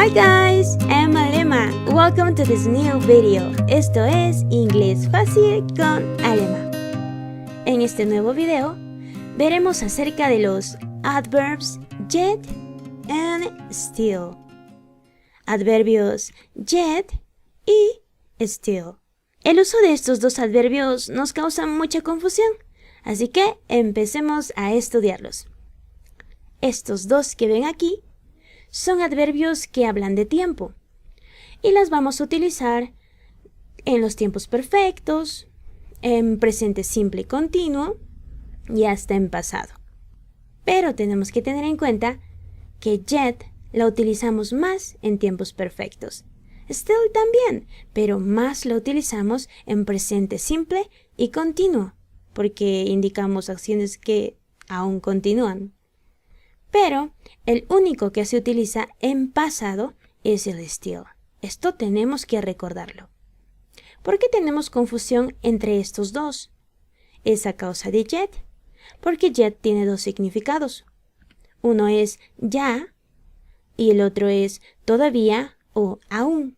Hi guys, I'm Alema. Welcome to this new video. Esto es Inglés Fácil con Alema. En este nuevo video veremos acerca de los adverbs yet and still. Adverbios yet y still. El uso de estos dos adverbios nos causa mucha confusión, así que empecemos a estudiarlos. Estos dos que ven aquí son adverbios que hablan de tiempo y las vamos a utilizar en los tiempos perfectos, en presente simple y continuo y hasta en pasado. Pero tenemos que tener en cuenta que yet la utilizamos más en tiempos perfectos. Still también, pero más la utilizamos en presente simple y continuo, porque indicamos acciones que aún continúan. Pero el único que se utiliza en pasado es el still. Esto tenemos que recordarlo. ¿Por qué tenemos confusión entre estos dos? Es a causa de yet, porque yet tiene dos significados. Uno es ya y el otro es todavía o aún.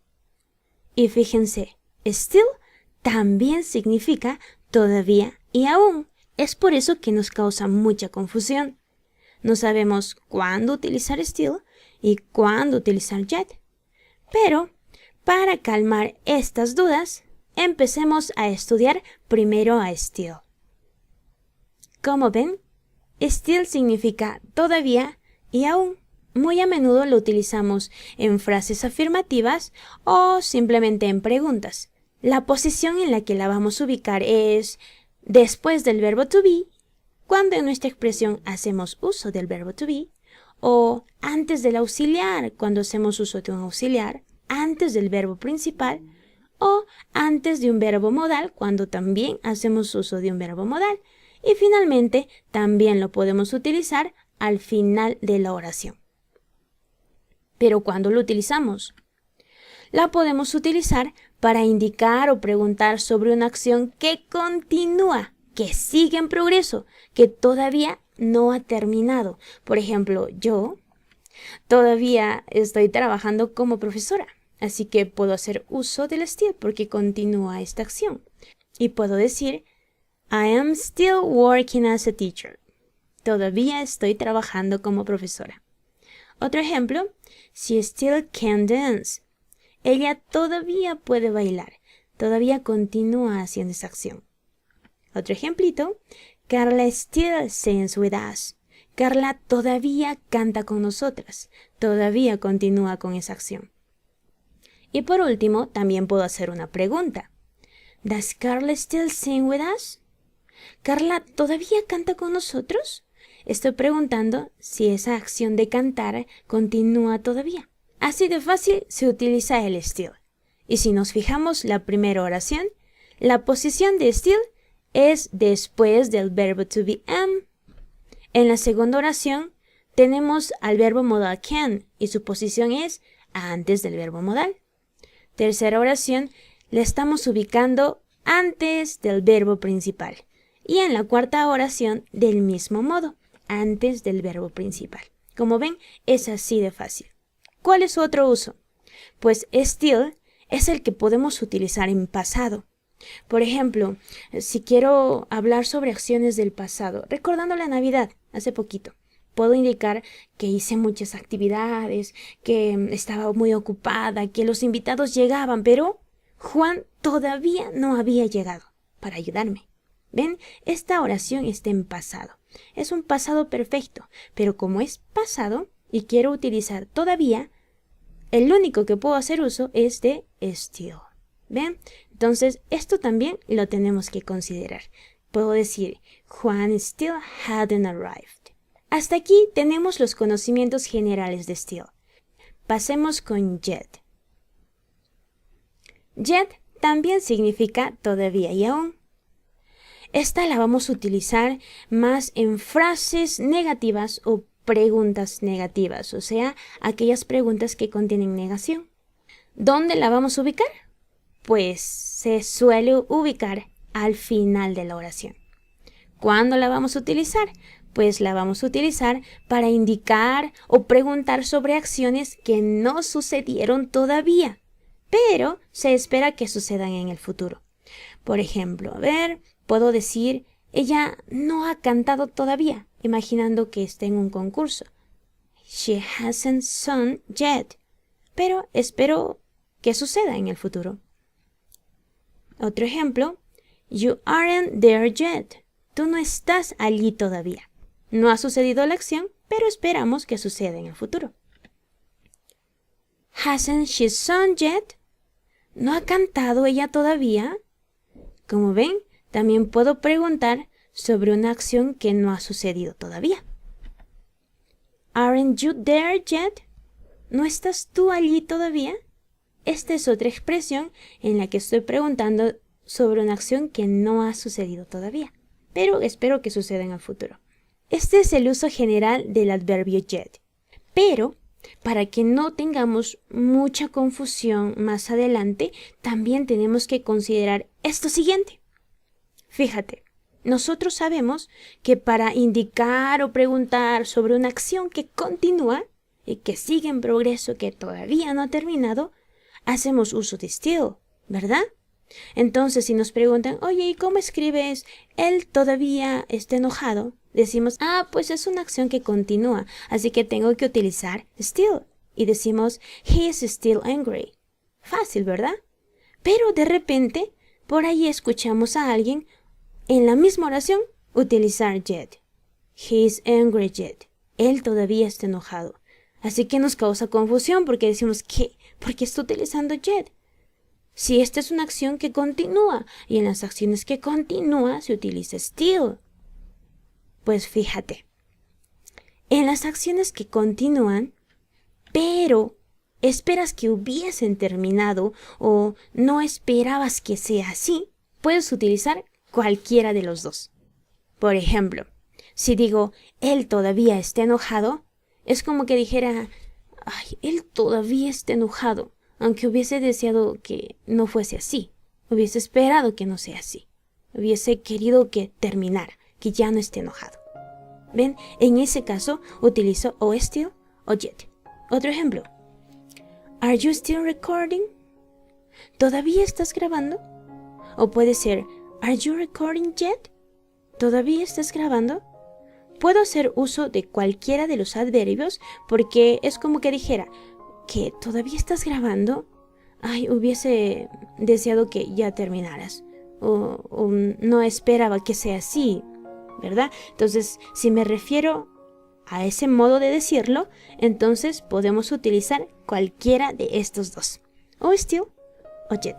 Y fíjense, still también significa todavía y aún. Es por eso que nos causa mucha confusión. No sabemos cuándo utilizar still y cuándo utilizar yet. Pero, para calmar estas dudas, empecemos a estudiar primero a still. Como ven, still significa todavía y aún. Muy a menudo lo utilizamos en frases afirmativas o simplemente en preguntas. La posición en la que la vamos a ubicar es después del verbo to be, cuando en nuestra expresión hacemos uso del verbo to be, o antes del auxiliar, cuando hacemos uso de un auxiliar, antes del verbo principal, o antes de un verbo modal, cuando también hacemos uso de un verbo modal. Y finalmente, también lo podemos utilizar al final de la oración. Pero ¿cuándo lo utilizamos? La podemos utilizar para indicar o preguntar sobre una acción que continúa, que sigue en progreso, que todavía no ha terminado. Por ejemplo, yo todavía estoy trabajando como profesora, así que puedo hacer uso del still porque continúa esta acción. Y puedo decir, I am still working as a teacher. Todavía estoy trabajando como profesora. Otro ejemplo, she still can dance. Ella todavía puede bailar, todavía continúa haciendo esa acción. Otro ejemplito, Carla still sings with us. Carla todavía canta con nosotras, todavía continúa con esa acción. Y por último, también puedo hacer una pregunta. Does Carla still sing with us? ¿Carla todavía canta con nosotros? Estoy preguntando si esa acción de cantar continúa todavía. Así de fácil se utiliza el still. Y si nos fijamos la primera oración, la posición de still es después del verbo to be am. En la segunda oración tenemos al verbo modal can y su posición es antes del verbo modal. Tercera oración la estamos ubicando antes del verbo principal. Y en la cuarta oración del mismo modo, antes del verbo principal. Como ven, es así de fácil. ¿Cuál es su otro uso? Pues still es el que podemos utilizar en pasado. Por ejemplo, si quiero hablar sobre acciones del pasado, recordando la Navidad, hace poquito, puedo indicar que hice muchas actividades, que estaba muy ocupada, que los invitados llegaban, pero Juan todavía no había llegado para ayudarme. ¿Ven? Esta oración está en pasado. Es un pasado perfecto, pero como es pasado y quiero utilizar todavía, el único que puedo hacer uso es de still. ¿Ven? Entonces, esto también lo tenemos que considerar. Puedo decir, Juan still hadn't arrived. Hasta aquí tenemos los conocimientos generales de still. Pasemos con yet. Yet también significa todavía y aún. Esta la vamos a utilizar más en frases negativas o preguntas negativas, o sea, aquellas preguntas que contienen negación. ¿Dónde la vamos a ubicar? Pues se suele ubicar al final de la oración. ¿Cuándo la vamos a utilizar? pues la vamos a utilizar para indicar o preguntar sobre acciones que no sucedieron todavía, pero se espera que sucedan en el futuro. Por ejemplo, puedo decir, ella no ha cantado todavía, imaginando que está en un concurso. She hasn't sung yet, pero espero que suceda en el futuro. Otro ejemplo, you aren't there yet. Tú no estás allí todavía. No ha sucedido la acción, pero esperamos que suceda en el futuro. Hasn't she sung yet? ¿No ha cantado ella todavía? Como ven, también puedo preguntar sobre una acción que no ha sucedido todavía. Aren't you there yet? ¿No estás tú allí todavía? Esta es otra expresión en la que estoy preguntando sobre una acción que no ha sucedido todavía, pero espero que suceda en el futuro. Este es el uso general del adverbio yet. Pero, para que no tengamos mucha confusión más adelante, también tenemos que considerar esto siguiente. Fíjate, nosotros sabemos que para indicar o preguntar sobre una acción que continúa y que sigue en progreso, que todavía no ha terminado, hacemos uso de still, ¿verdad? Entonces, si nos preguntan, oye, ¿y cómo escribes él todavía está enojado? Decimos, pues es una acción que continúa, así que tengo que utilizar still. Y decimos, he is still angry. Fácil, ¿verdad? Pero de repente, por ahí escuchamos a alguien en la misma oración utilizar yet. He is angry yet. Él todavía está enojado. Así que nos causa confusión porque decimos, ¿qué? ¿Por qué está utilizando yet? Si esta es una acción que continúa y en las acciones que continúa se utiliza still. Pues fíjate, en las acciones que continúan, pero esperas que hubiesen terminado o no esperabas que sea así, puedes utilizar cualquiera de los dos. Por ejemplo, si digo, él todavía está enojado, es como que dijera, él todavía está enojado, aunque hubiese deseado que no fuese así, hubiese esperado que no sea así, hubiese querido que terminara, que ya no esté enojado. ¿Ven? En ese caso utilizo o still o yet. Otro ejemplo. Are you still recording? ¿Todavía estás grabando? O puede ser, Are you recording yet? ¿Todavía estás grabando? Puedo hacer uso de cualquiera de los adverbios porque es como que dijera, ¿que todavía estás grabando? Hubiese deseado que ya terminaras. O no esperaba que sea así, ¿verdad? Entonces, si me refiero a ese modo de decirlo, entonces podemos utilizar cualquiera de estos dos. O still o yet.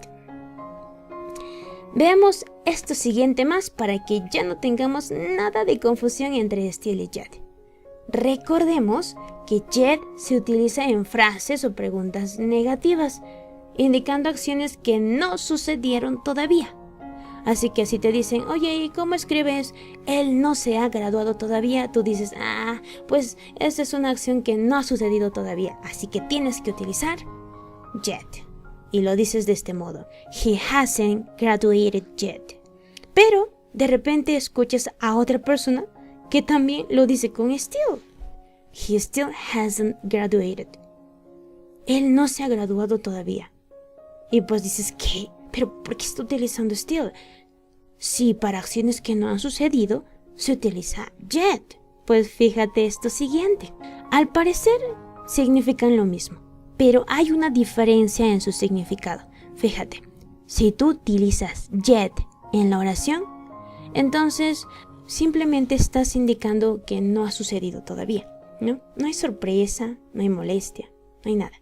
Veamos esto siguiente más para que ya no tengamos nada de confusión entre still y yet. Recordemos que yet se utiliza en frases o preguntas negativas, indicando acciones que no sucedieron todavía. Así que si te dicen, oye, ¿y cómo escribes? Él no se ha graduado todavía. Tú dices, pues esta es una acción que no ha sucedido todavía. Así que tienes que utilizar yet. Y lo dices de este modo. He hasn't graduated yet. Pero de repente escuchas a otra persona que también lo dice con still. He still hasn't graduated. Él no se ha graduado todavía. Y pues dices, ¿qué? ¿Pero por qué está utilizando still? Si para acciones que no han sucedido se utiliza yet. Pues fíjate esto siguiente. Al parecer significan lo mismo, pero hay una diferencia en su significado. Fíjate, si tú utilizas yet en la oración, entonces simplemente estás indicando que no ha sucedido todavía, ¿no? No hay sorpresa, no hay molestia, no hay nada.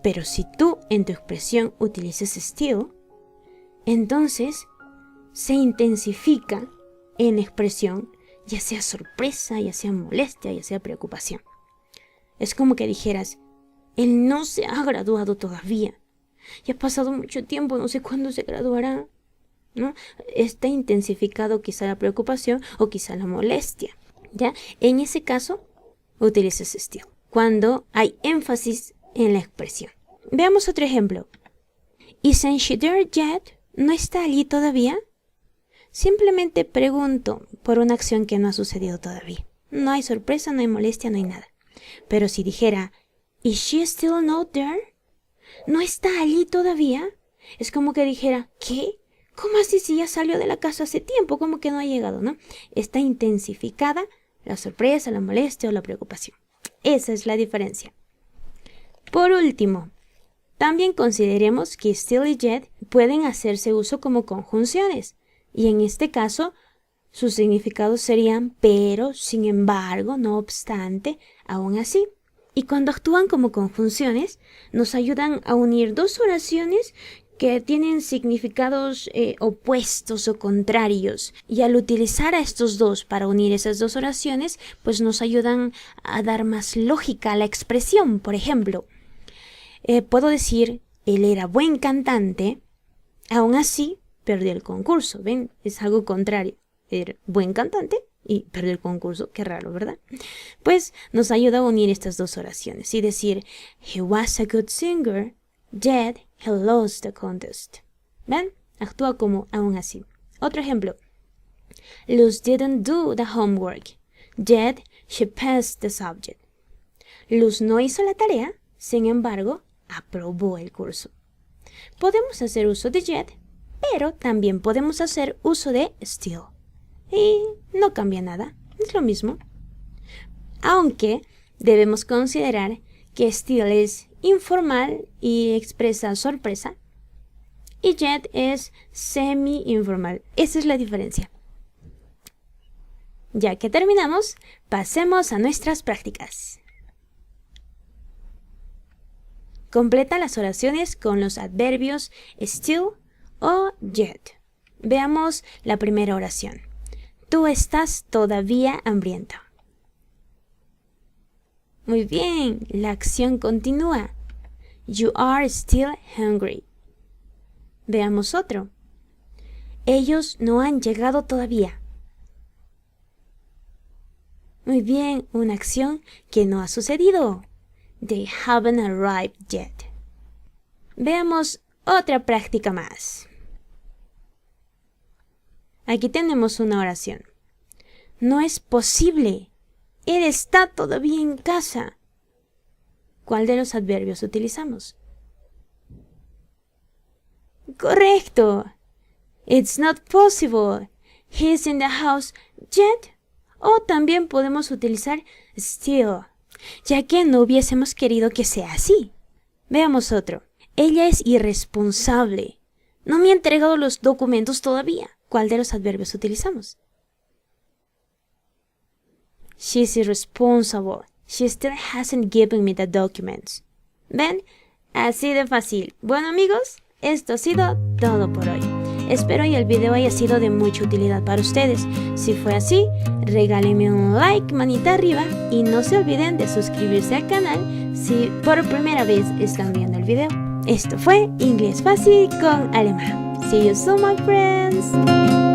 Pero si tú en tu expresión utilizas still, entonces se intensifica en expresión, ya sea sorpresa, ya sea molestia, ya sea preocupación. Es como que dijeras, él no se ha graduado todavía. Ya ha pasado mucho tiempo, no sé cuándo se graduará, ¿no? Está intensificado quizá la preocupación o quizá la molestia, ¿ya? En ese caso, utilizas still, cuando hay énfasis en la expresión. Veamos otro ejemplo. ¿Isn't she there yet? ¿No está allí todavía? Simplemente pregunto, por una acción que no ha sucedido todavía. No hay sorpresa, no hay molestia, no hay nada. Pero si dijera, ¿Is she still not there? ¿No está allí todavía? Es como que dijera, ¿qué? ¿Cómo así si ya salió de la casa hace tiempo? ¿Cómo que no ha llegado, no? Está intensificada la sorpresa, la molestia o la preocupación. Esa es la diferencia. Por último, también consideremos que still y yet pueden hacerse uso como conjunciones. Y en este caso, sus significados serían pero, sin embargo, no obstante, aún así. Y cuando actúan como conjunciones, nos ayudan a unir dos oraciones que tienen significados opuestos o contrarios. Y al utilizar a estos dos para unir esas dos oraciones, pues nos ayudan a dar más lógica a la expresión. Por ejemplo, puedo decir, él era buen cantante, aún así perdió el concurso. ¿Ven? Es algo contrario. Era buen cantante y perdió el concurso. Qué raro, ¿verdad? Pues nos ayuda a unir estas dos oraciones y decir, he was a good singer, yet he lost the contest. ¿Ven? Actúa como aún así. Otro ejemplo. Luz didn't do the homework, yet she passed the subject. Luz no hizo la tarea, sin embargo, aprobó el curso. Podemos hacer uso de yet, pero también podemos hacer uso de still. Y no cambia nada, es lo mismo. Aunque debemos considerar que still es informal y expresa sorpresa, y yet es semi-informal. Esa es la diferencia. Ya que terminamos, pasemos a nuestras prácticas. Completa las oraciones con los adverbios still o yet. Veamos la primera oración. Tú estás todavía hambriento. Muy bien, la acción continúa. You are still hungry. Veamos otro. Ellos no han llegado todavía. Muy bien, una acción que no ha sucedido. They haven't arrived yet. Veamos otra práctica más. Aquí tenemos una oración. No es posible. Él está todavía en casa. ¿Cuál de los adverbios utilizamos? Correcto. It's not possible. He's in the house yet. O también podemos utilizar still, ya que no hubiésemos querido que sea así. Veamos otro. Ella es irresponsable. No me ha entregado los documentos todavía. ¿Cuál de los adverbios utilizamos? She's irresponsible. She still hasn't given me the documents. ¿Ven? Así de fácil. Bueno, amigos, esto ha sido todo por hoy. Espero que el video haya sido de mucha utilidad para ustedes. Si fue así, regálenme un like, manita arriba, y no se olviden de suscribirse al canal si por primera vez están viendo el video. Esto fue Inglés Fácil con Alemán. See you soon, my friends!